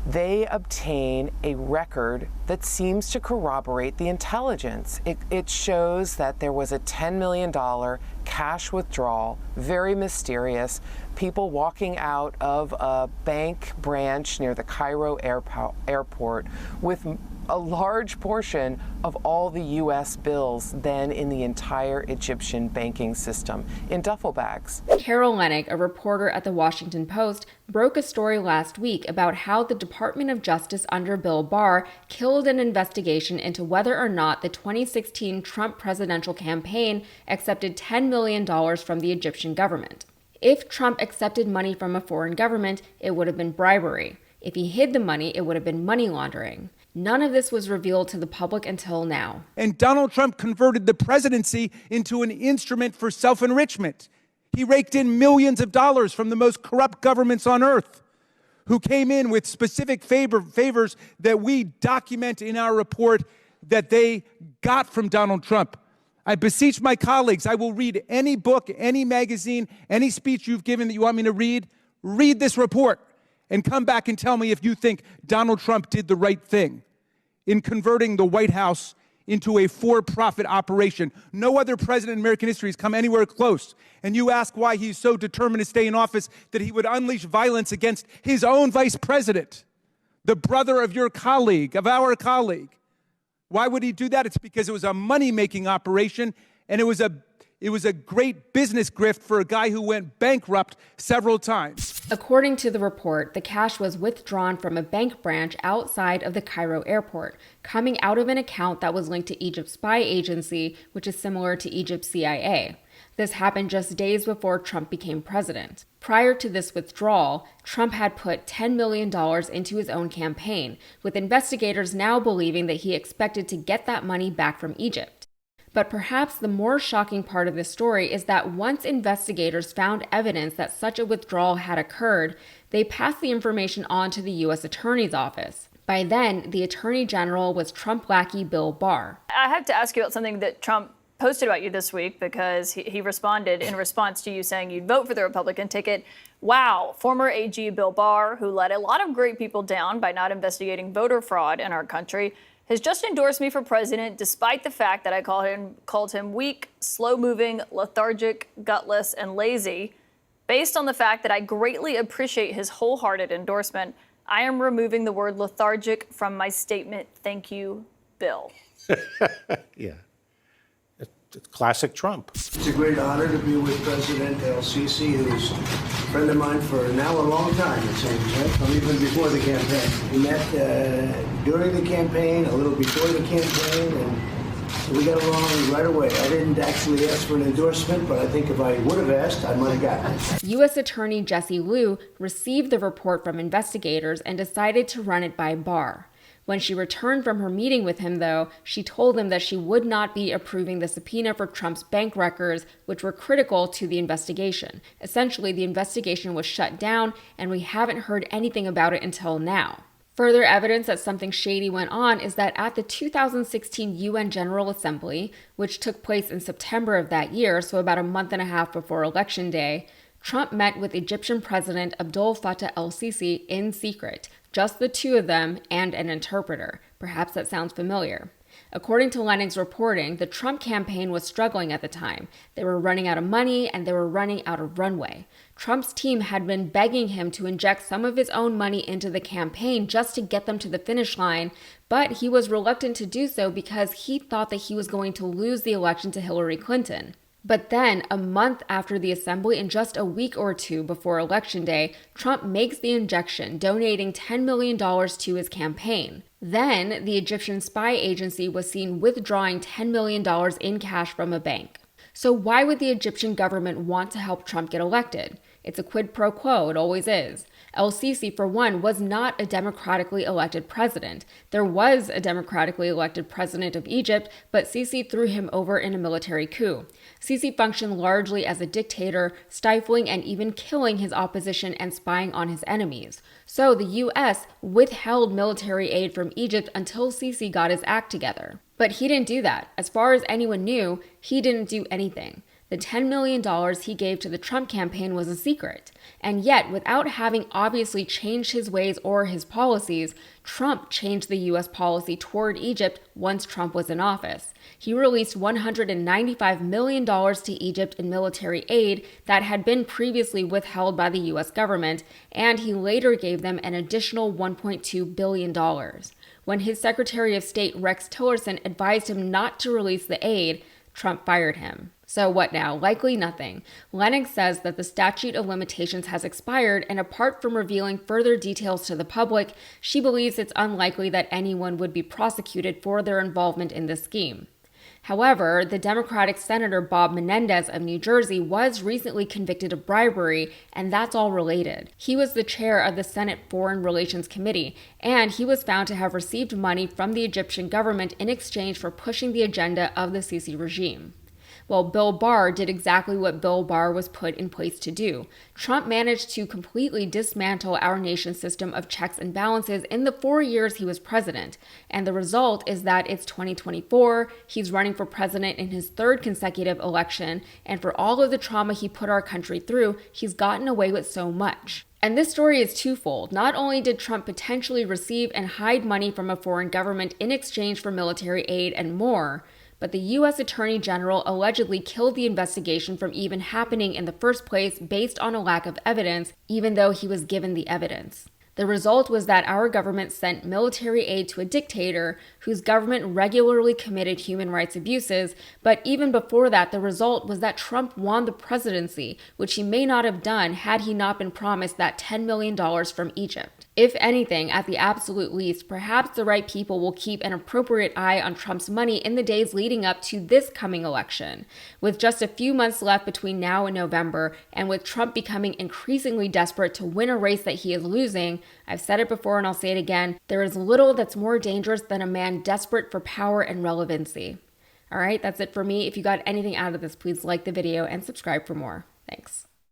they obtain a record that seems to corroborate the intelligence. It shows that there was a $10 million cash withdrawal, very mysterious, people walking out of a bank branch near the Cairo airport with a large portion of all the U.S. bills then in the entire Egyptian banking system in duffel bags. Carol Leonnig, a reporter at the Washington Post, broke a story last week about how the Department of Justice under Bill Barr killed an investigation into whether or not the 2016 Trump presidential campaign accepted $10 million from the Egyptian government. If Trump accepted money from a foreign government, it would have been bribery. If he hid the money, it would have been money laundering. None of this was revealed to the public until now. And Donald Trump converted the presidency into an instrument for self-enrichment. He raked in millions of dollars from the most corrupt governments on earth, who came in with specific favors that we document in our report that they got from Donald Trump. I beseech my colleagues, I will read any book, any magazine, any speech you've given that you want me to read. Read this report and come back and tell me if you think Donald Trump did the right thing in converting the White House into a for-profit operation. No other president in American history has come anywhere close. And you ask why he's so determined to stay in office that he would unleash violence against his own vice president, the brother of your colleague, of our colleague. Why would he do that? It's because it was a money-making operation, and it was a great business grift for a guy who went bankrupt several times. According to the report, the cash was withdrawn from a bank branch outside of the Cairo airport, coming out of an account that was linked to Egypt's spy agency, which is similar to Egypt's CIA. This happened just days before Trump became president. Prior to this withdrawal, Trump had put $10 million into his own campaign, with investigators now believing that he expected to get that money back from Egypt. But perhaps the more shocking part of this story is that once investigators found evidence that such a withdrawal had occurred, they passed the information on to the U.S. Attorney's Office. By then, the Attorney General was Trump lackey Bill Barr. I have to ask you about something that Trump posted about you this week, because he responded in response to you saying you'd vote for the Republican ticket. Wow, former AG Bill Barr, who let a lot of great people down by not investigating voter fraud in our country, has just endorsed me for president despite the fact that I called him weak, slow-moving, lethargic, gutless, and lazy. Based on the fact that I greatly appreciate his wholehearted endorsement, I am removing the word lethargic from my statement. Thank you, Bill. Yeah. It's classic Trump. It's a great honor to be with President el-Sisi, who's a friend of mine for now a long time, it seems, right? From even before the campaign. We met during the campaign, a little before the campaign, and so we got along right away. I didn't actually ask for an endorsement, but I think if I would have asked, I might have gotten it. U.S. Attorney Jessie Liu received the report from investigators and decided to run it by Barr. When she returned from her meeting with him, though, she told him that she would not be approving the subpoena for Trump's bank records, which were critical to the investigation. Essentially, the investigation was shut down, and we haven't heard anything about it until now. Further evidence that something shady went on is that at the 2016 UN General Assembly, which took place in September of that year, so about a month and a half before Election Day, Trump met with Egyptian President Abdel Fattah el-Sisi in secret, just the two of them and an interpreter. Perhaps that sounds familiar. According to Leonig's reporting, the Trump campaign was struggling at the time. They were running out of money and they were running out of runway. Trump's team had been begging him to inject some of his own money into the campaign just to get them to the finish line, but he was reluctant to do so because he thought that he was going to lose the election to Hillary Clinton. But then, a month after the assembly and just a week or two before Election Day, Trump makes the injection, donating $10 million to his campaign. Then, the Egyptian spy agency was seen withdrawing $10 million in cash from a bank. So why would the Egyptian government want to help Trump get elected? It's a quid pro quo, it always is. El-Sisi, for one, was not a democratically elected president. There was a democratically elected president of Egypt, but Sisi threw him over in a military coup. Sisi functioned largely as a dictator, stifling and even killing his opposition and spying on his enemies. So the U.S. withheld military aid from Egypt until Sisi got his act together. But he didn't do that. As far as anyone knew, he didn't do anything. The $10 million he gave to the Trump campaign was a secret. And yet, without having obviously changed his ways or his policies, Trump changed the U.S. policy toward Egypt once Trump was in office. He released $195 million to Egypt in military aid that had been previously withheld by the U.S. government, and he later gave them an additional $1.2 billion. When his Secretary of State Rex Tillerson advised him not to release the aid, Trump fired him. So what now? Likely nothing. Lennox says that the statute of limitations has expired, and apart from revealing further details to the public, she believes it's unlikely that anyone would be prosecuted for their involvement in this scheme. However, the Democratic Senator Bob Menendez of New Jersey was recently convicted of bribery, and that's all related. He was the chair of the Senate Foreign Relations Committee, and he was found to have received money from the Egyptian government in exchange for pushing the agenda of the Sisi regime. Well, Bill Barr did exactly what Bill Barr was put in place to do. Trump managed to completely dismantle our nation's system of checks and balances in the 4 years he was president. And the result is that it's 2024, he's running for president in his third consecutive election, and for all of the trauma he put our country through, he's gotten away with so much. And this story is twofold. Not only did Trump potentially receive and hide money from a foreign government in exchange for military aid and more, but the U.S. Attorney General allegedly killed the investigation from even happening in the first place based on a lack of evidence, even though he was given the evidence. The result was that our government sent military aid to a dictator whose government regularly committed human rights abuses, but even before that, the result was that Trump won the presidency, which he may not have done had he not been promised that $10 million from Egypt. If anything, at the absolute least, perhaps the right people will keep an appropriate eye on Trump's money in the days leading up to this coming election. With just a few months left between now and November, and with Trump becoming increasingly desperate to win a race that he is losing, I've said it before and I'll say it again, there is little that's more dangerous than a man desperate for power and relevancy. All right, that's it for me. If you got anything out of this, please like the video and subscribe for more. Thanks.